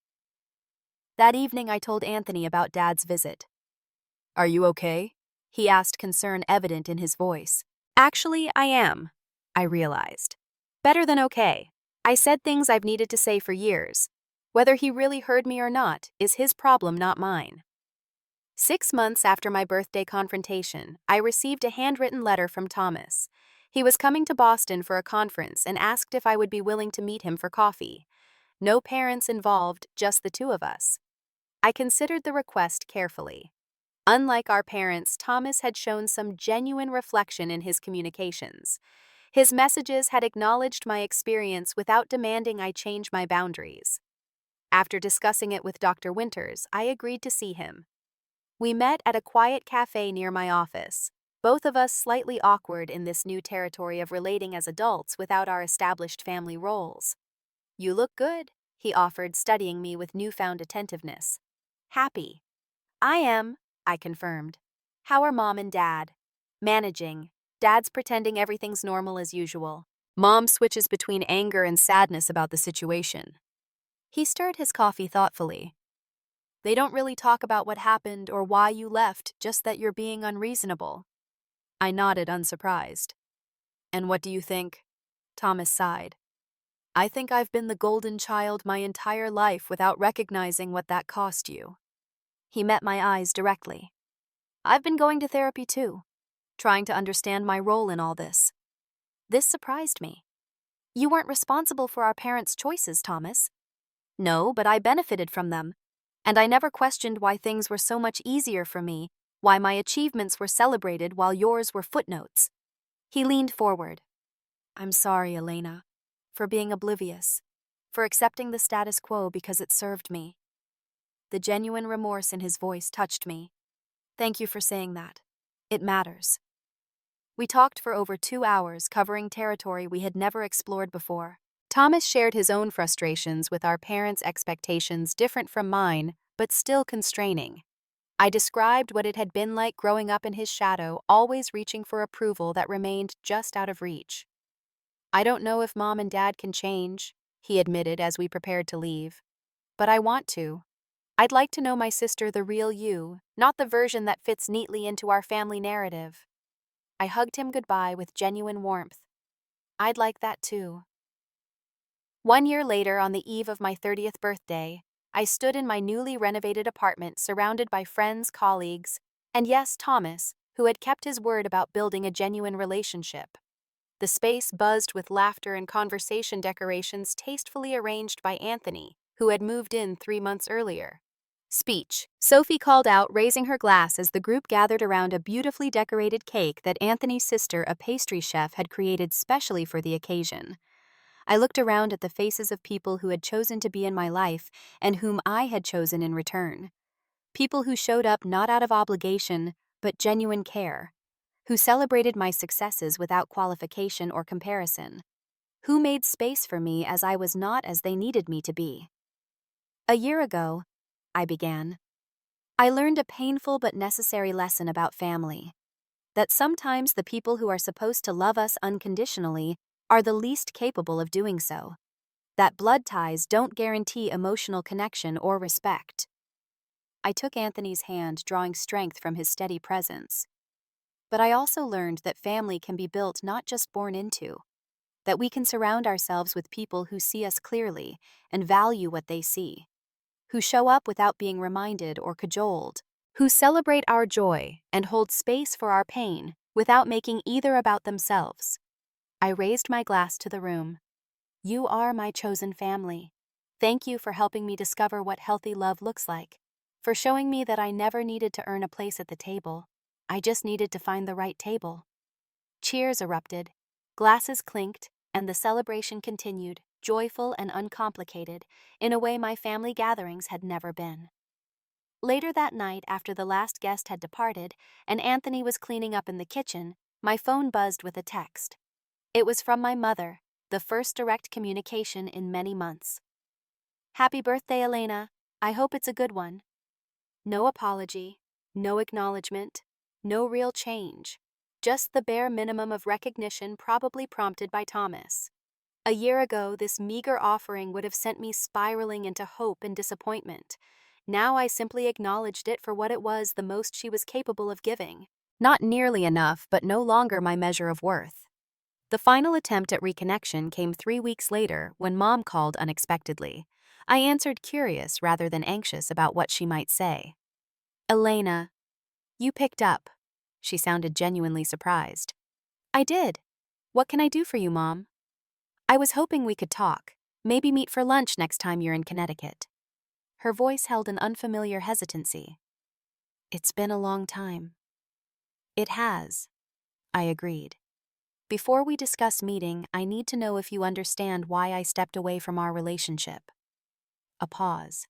A: That evening, I told Anthony about Dad's visit. Are you okay? He asked, concern evident in his voice. Actually, I am, I realized. Better than okay. I said things I've needed to say for years. Whether he really heard me or not is his problem, not mine. 6 months after my birthday confrontation, I received a handwritten letter from Thomas. He was coming to Boston for a conference and asked if I would be willing to meet him for coffee. No parents involved, just the two of us. I considered the request carefully. Unlike our parents, Thomas had shown some genuine reflection in his communications. His messages had acknowledged my experience without demanding I change my boundaries. After discussing it with Dr. Winters, I agreed to see him. We met at a quiet cafe near my office, both of us slightly awkward in this new territory of relating as adults without our established family roles. You look good, he offered, studying me with newfound attentiveness. Happy. I am, I confirmed. How are Mom and Dad? Managing. Dad's pretending everything's normal as usual. Mom switches between anger and sadness about the situation. He stirred his coffee thoughtfully. They don't really talk about what happened or why you left, just that you're being unreasonable. I nodded, unsurprised. And what do you think? Thomas sighed. I think I've been the golden child my entire life without recognizing what that cost you. He met my eyes directly. I've been going to therapy too, trying to understand my role in all this. This surprised me. You weren't responsible for our parents' choices, Thomas. No, but I benefited from them. And I never questioned why things were so much easier for me, why my achievements were celebrated while yours were footnotes. He leaned forward. I'm sorry, Elena, for being oblivious, for accepting the status quo because it served me. The genuine remorse in his voice touched me. Thank you for saying that. It matters. We talked for over 2 hours, covering territory we had never explored before. Thomas shared his own frustrations with our parents' expectations different from mine, but still constraining. I described what it had been like growing up in his shadow, always reaching for approval that remained just out of reach. "I don't know if Mom and Dad can change," he admitted as we prepared to leave. "But I want to. I'd like to know my sister the real you, not the version that fits neatly into our family narrative." I hugged him goodbye with genuine warmth. I'd like that too. 1 year later, on the eve of my 30th birthday, I stood in my newly renovated apartment surrounded by friends, colleagues, and yes, Thomas, who had kept his word about building a genuine relationship. The space buzzed with laughter and conversation, decorations tastefully arranged by Anthony, who had moved in 3 months earlier. Speech. Sophie called out, raising her glass as the group gathered around a beautifully decorated cake that Anthony's sister, a pastry chef, had created specially for the occasion. I looked around at the faces of people who had chosen to be in my life and whom I had chosen in return. People who showed up not out of obligation, but genuine care. Who celebrated my successes without qualification or comparison. Who made space for me as I was not as they needed me to be. "A year ago," I began, "I learned a painful but necessary lesson about family. That sometimes the people who are supposed to love us unconditionally are the least capable of doing so. That blood ties don't guarantee emotional connection or respect." I took Anthony's hand, drawing strength from his steady presence. But I also learned that family can be built, not just born into. That we can surround ourselves with people who see us clearly and value what they see. Who show up without being reminded or cajoled. Who celebrate our joy and hold space for our pain without making either about themselves. I raised my glass to the room. You are my chosen family. Thank you for helping me discover what healthy love looks like. For showing me that I never needed to earn a place at the table. I just needed to find the right table. Cheers erupted, glasses clinked, and the celebration continued, joyful and uncomplicated, in a way my family gatherings had never been. Later that night, after the last guest had departed and Anthony was cleaning up in the kitchen, my phone buzzed with a text. It was from my mother, the first direct communication in many months. "Happy birthday, Elena. I hope it's a good one." No apology, no acknowledgement, no real change. Just the bare minimum of recognition, probably prompted by Thomas. A year ago, this meager offering would have sent me spiraling into hope and disappointment. Now I simply acknowledged it for what it was, the most she was capable of giving. Not nearly enough, but no longer my measure of worth. The final attempt at reconnection came 3 weeks later when Mom called unexpectedly. I answered, curious rather than anxious about what she might say. "Elena, you picked up." She sounded genuinely surprised. "I did. What can I do for you, Mom?" "I was hoping we could talk. Maybe meet for lunch next time you're in Connecticut." Her voice held an unfamiliar hesitancy. "It's been a long time." "It has," I agreed. "Before we discuss meeting, I need to know if you understand why I stepped away from our relationship." A pause.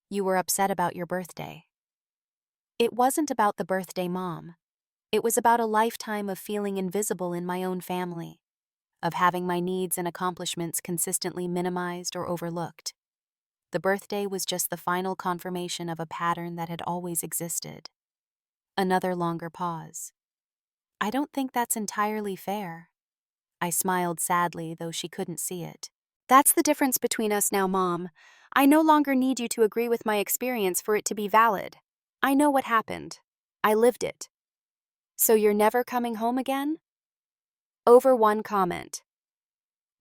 A: "You were upset about your birthday." "It wasn't about the birthday, Mom. It was about a lifetime of feeling invisible in my own family, of having my needs and accomplishments consistently minimized or overlooked. The birthday was just the final confirmation of a pattern that had always existed." Another longer pause. "I don't think that's entirely fair." I smiled sadly, though she couldn't see it. "That's the difference between us now, Mom. I no longer need you to agree with my experience for it to be valid. I know what happened. I lived it." "So you're never coming home again?" Over one comment.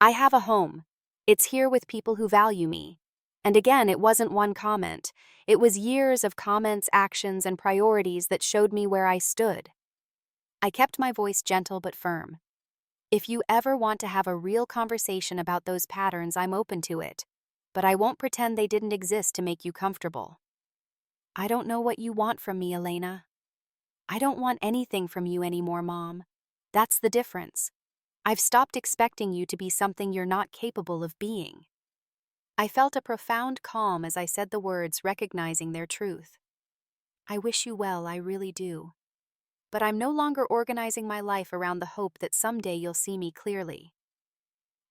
A: "I have a home. It's here with people who value me." And again, it wasn't one comment. It was years of comments, actions, and priorities that showed me where I stood. I kept my voice gentle but firm. "If you ever want to have a real conversation about those patterns, I'm open to it. But I won't pretend they didn't exist to make you comfortable." "I don't know what you want from me, Elena." "I don't want anything from you anymore, Mom. That's the difference. I've stopped expecting you to be something you're not capable of being." I felt a profound calm as I said the words, recognizing their truth. "I wish you well, I really do. But I'm no longer organizing my life around the hope that someday you'll see me clearly."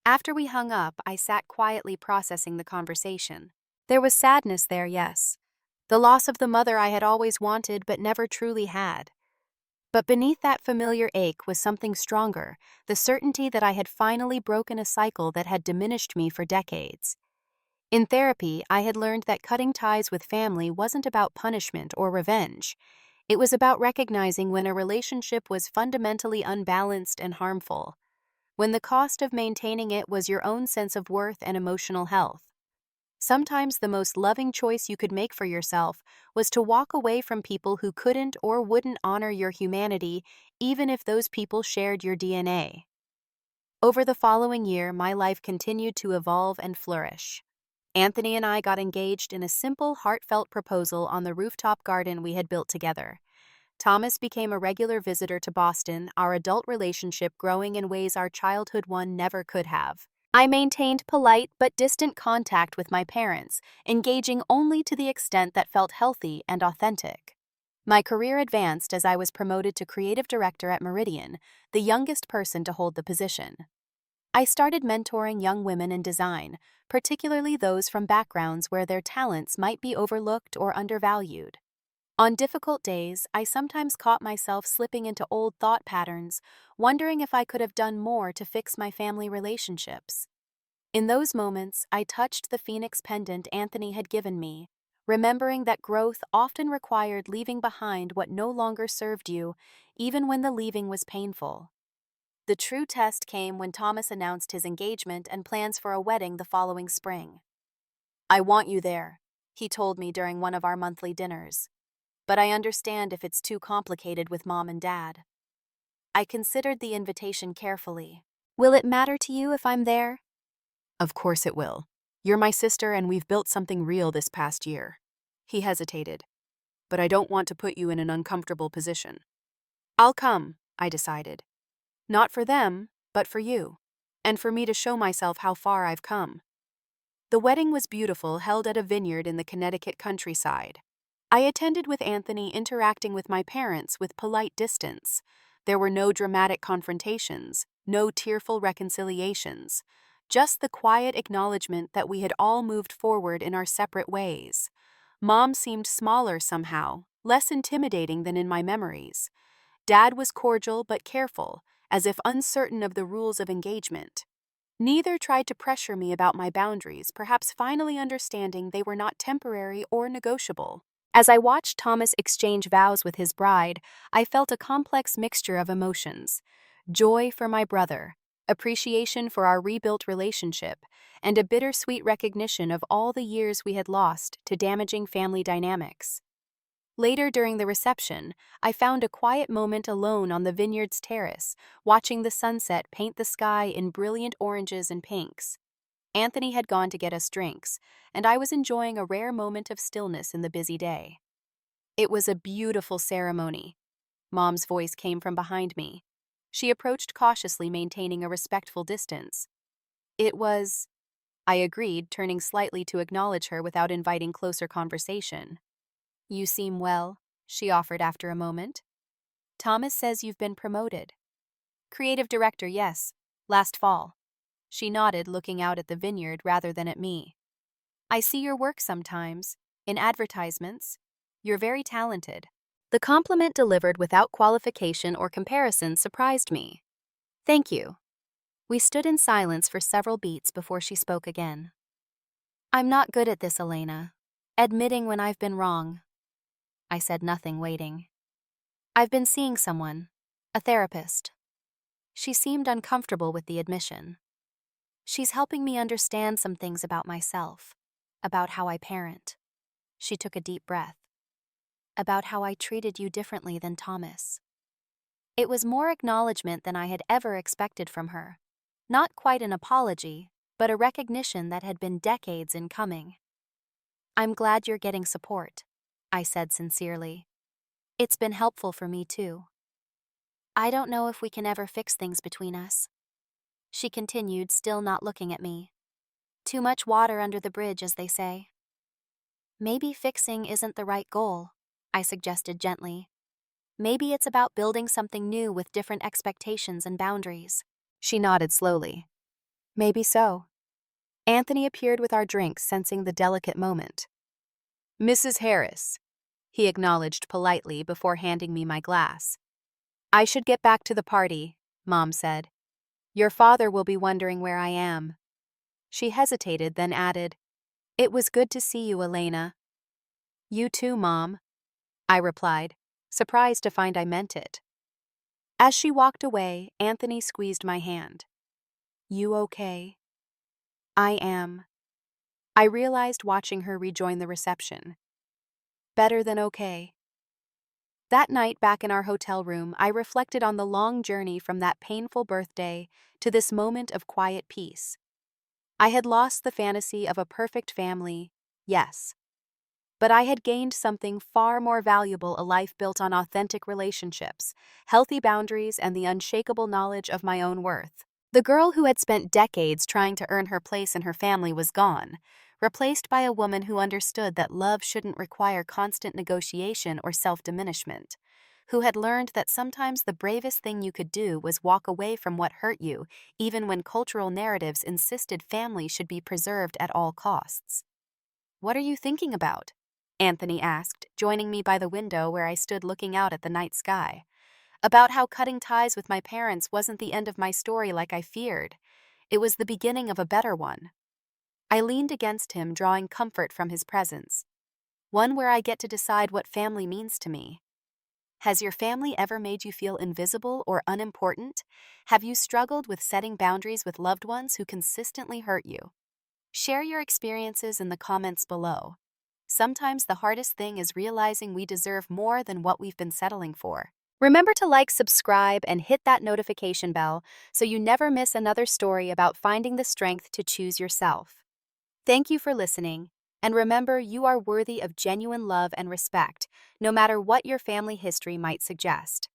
A: After we hung up, I sat quietly processing the conversation. There was sadness there, yes, the loss of the mother I had always wanted but never truly had. But beneath that familiar ache was something stronger, the certainty that I had finally broken a cycle that had diminished me for decades. In therapy, I had learned that cutting ties with family wasn't about punishment or revenge. It was about recognizing when a relationship was fundamentally unbalanced and harmful, when the cost of maintaining it was your own sense of worth and emotional health. Sometimes the most loving choice you could make for yourself was to walk away from people who couldn't or wouldn't honor your humanity, even if those people shared your DNA. Over the following year, my life continued to evolve and flourish. Anthony and I got engaged in a simple, heartfelt proposal on the rooftop garden we had built together. Thomas became a regular visitor to Boston, our adult relationship growing in ways our childhood one never could have. I maintained polite but distant contact with my parents, engaging only to the extent that felt healthy and authentic. My career advanced as I was promoted to creative director at Meridian, the youngest person to hold the position. I started mentoring young women in design, particularly those from backgrounds where their talents might be overlooked or undervalued. On difficult days, I sometimes caught myself slipping into old thought patterns, wondering if I could have done more to fix my family relationships. In those moments, I touched the phoenix pendant Anthony had given me, remembering that growth often required leaving behind what no longer served you, even when the leaving was painful. The true test came when Thomas announced his engagement and plans for a wedding the following spring. "I want you there," he told me during one of our monthly dinners. "But I understand if it's too complicated with Mom and Dad." I considered the invitation carefully. "Will it matter to you if I'm there?" "Of course it will. You're my sister and we've built something real this past year." He hesitated. "But I don't want to put you in an uncomfortable position." "I'll come," I decided. "Not for them, but for you. And for me to show myself how far I've come." The wedding was beautiful, held at a vineyard in the Connecticut countryside. I attended with Anthony, interacting with my parents with polite distance. There were no dramatic confrontations, no tearful reconciliations, just the quiet acknowledgement that we had all moved forward in our separate ways. Mom seemed smaller somehow, less intimidating than in my memories. Dad was cordial but careful, as if uncertain of the rules of engagement. Neither tried to pressure me about my boundaries, perhaps finally understanding they were not temporary or negotiable. As I watched Thomas exchange vows with his bride, I felt a complex mixture of emotions: joy for my brother, appreciation for our rebuilt relationship, and a bittersweet recognition of all the years we had lost to damaging family dynamics. Later during the reception, I found a quiet moment alone on the vineyard's terrace, watching the sunset paint the sky in brilliant oranges and pinks. Anthony had gone to get us drinks, and I was enjoying a rare moment of stillness in the busy day. It was a beautiful ceremony. Mom's voice came from behind me. She approached cautiously, maintaining a respectful distance. "It was," I agreed, turning slightly to acknowledge her without inviting closer conversation. "You seem well," she offered after a moment. "Thomas says you've been promoted." "Creative director, yes. Last fall." She nodded, looking out at the vineyard rather than at me. "I see your work sometimes, in advertisements. You're very talented." The compliment, delivered without qualification or comparison, surprised me. "Thank you." We stood in silence for several beats before she spoke again. "I'm not good at this, Elena. Admitting when I've been wrong." I said nothing, waiting. "I've been seeing someone, a therapist." She seemed uncomfortable with the admission. "She's helping me understand some things about myself, about how I parent." She took a deep breath. "About how I treated you differently than Thomas." It was more acknowledgement than I had ever expected from her. Not quite an apology, but a recognition that had been decades in coming. "I'm glad you're getting support," I said sincerely. "It's been helpful for me too." "I don't know if we can ever fix things between us," she continued, still not looking at me. "Too much water under the bridge, as they say." "Maybe fixing isn't the right goal," I suggested gently. "Maybe it's about building something new with different expectations and boundaries." She nodded slowly. "Maybe so." Anthony appeared with our drinks, sensing the delicate moment. Mrs. Harris, he acknowledged politely before handing me my glass. I should get back to the party, Mom said. Your father will be wondering where I am. She hesitated, then added, It was good to see you, Elena. You too, Mom, I replied, surprised to find I meant it. As she walked away, Anthony squeezed my hand. You okay? I am. I realized watching her rejoin the reception. Better than okay. That night back in our hotel room, I reflected on the long journey from that painful birthday to this moment of quiet peace. I had lost the fantasy of a perfect family, yes. But I had gained something far more valuable, a life built on authentic relationships, healthy boundaries, and the unshakable knowledge of my own worth. The girl who had spent decades trying to earn her place in her family was gone, replaced by a woman who understood that love shouldn't require constant negotiation or self-diminishment, who had learned that sometimes the bravest thing you could do was walk away from what hurt you, even when cultural narratives insisted family should be preserved at all costs. What are you thinking about? Anthony asked, joining me by the window where I stood looking out at the night sky. About how cutting ties with my parents wasn't the end of my story like I feared. It was the beginning of a better one. I leaned against him, drawing comfort from his presence. One where I get to decide what family means to me. Has your family ever made you feel invisible or unimportant? Have you struggled with setting boundaries with loved ones who consistently hurt you? Share your experiences in the comments below. Sometimes the hardest thing is realizing we deserve more than what we've been settling for. Remember to like, subscribe, and hit that notification bell so you never miss another story about finding the strength to choose yourself. Thank you for listening, and remember, you are worthy of genuine love and respect, no matter what your family history might suggest.